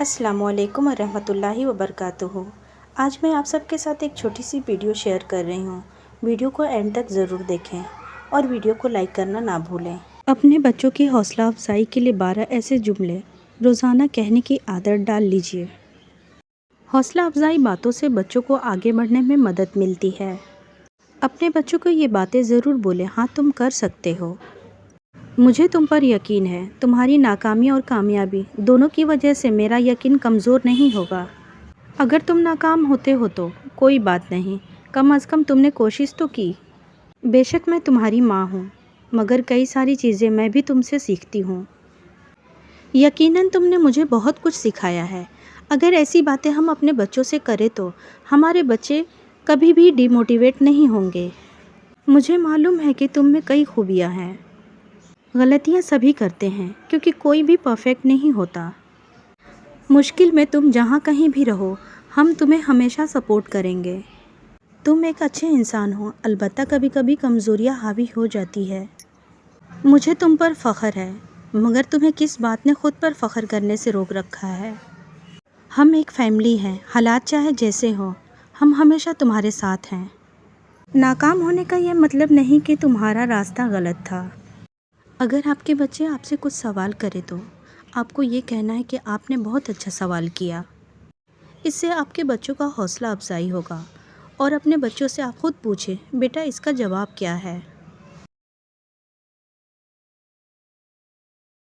अस्सलाम वालेकुम रहमतुल्लाहि व बरकातुहू। आज मैं आप सबके साथ एक छोटी सी वीडियो शेयर कर रही हूँ। वीडियो को एंड तक ज़रूर देखें और वीडियो को लाइक करना ना भूलें। अपने बच्चों की हौसला अफजाई के लिए 12 ऐसे जुमले रोज़ाना कहने की आदत डाल लीजिए। हौसला अफजाई बातों से बच्चों को आगे बढ़ने में मदद मिलती है। अपने बच्चों को ये बातें ज़रूर बोलें, हाँ तुम कर सकते हो, मुझे तुम पर यकीन है, तुम्हारी नाकामी और कामयाबी दोनों की वजह से मेरा यकीन कमज़ोर नहीं होगा। अगर तुम नाकाम होते हो तो कोई बात नहीं, कम अज़ कम तुमने कोशिश तो की। बेशक मैं तुम्हारी माँ हूँ, मगर कई सारी चीज़ें मैं भी तुमसे सीखती हूँ। यकीनन तुमने मुझे बहुत कुछ सिखाया है। अगर ऐसी बातें हम अपने बच्चों से करें तो हमारे बच्चे कभी भी डिमोटिवेट नहीं होंगे। मुझे मालूम है कि तुम में कई खूबियाँ हैं। गलतियाँ सभी करते हैं क्योंकि कोई भी परफेक्ट नहीं होता। मुश्किल में तुम जहाँ कहीं भी रहो, हम तुम्हें हमेशा सपोर्ट करेंगे। तुम एक अच्छे इंसान हो, अलबत्ता कभी कभी कमज़ोरियाँ हावी हो जाती है। मुझे तुम पर फ़ख्र है, मगर तुम्हें किस बात ने खुद पर फ़ख्र करने से रोक रखा है? हम एक फैमिली हैं, हालात चाहे जैसे हों, हम हमेशा तुम्हारे साथ हैं। नाकाम होने का यह मतलब नहीं कि तुम्हारा रास्ता गलत था। अगर आपके बच्चे आपसे कुछ सवाल करें तो आपको ये कहना है कि आपने बहुत अच्छा सवाल किया। इससे आपके बच्चों का हौसला अफजाई होगा। और अपने बच्चों से आप खुद पूछें, बेटा इसका जवाब क्या है।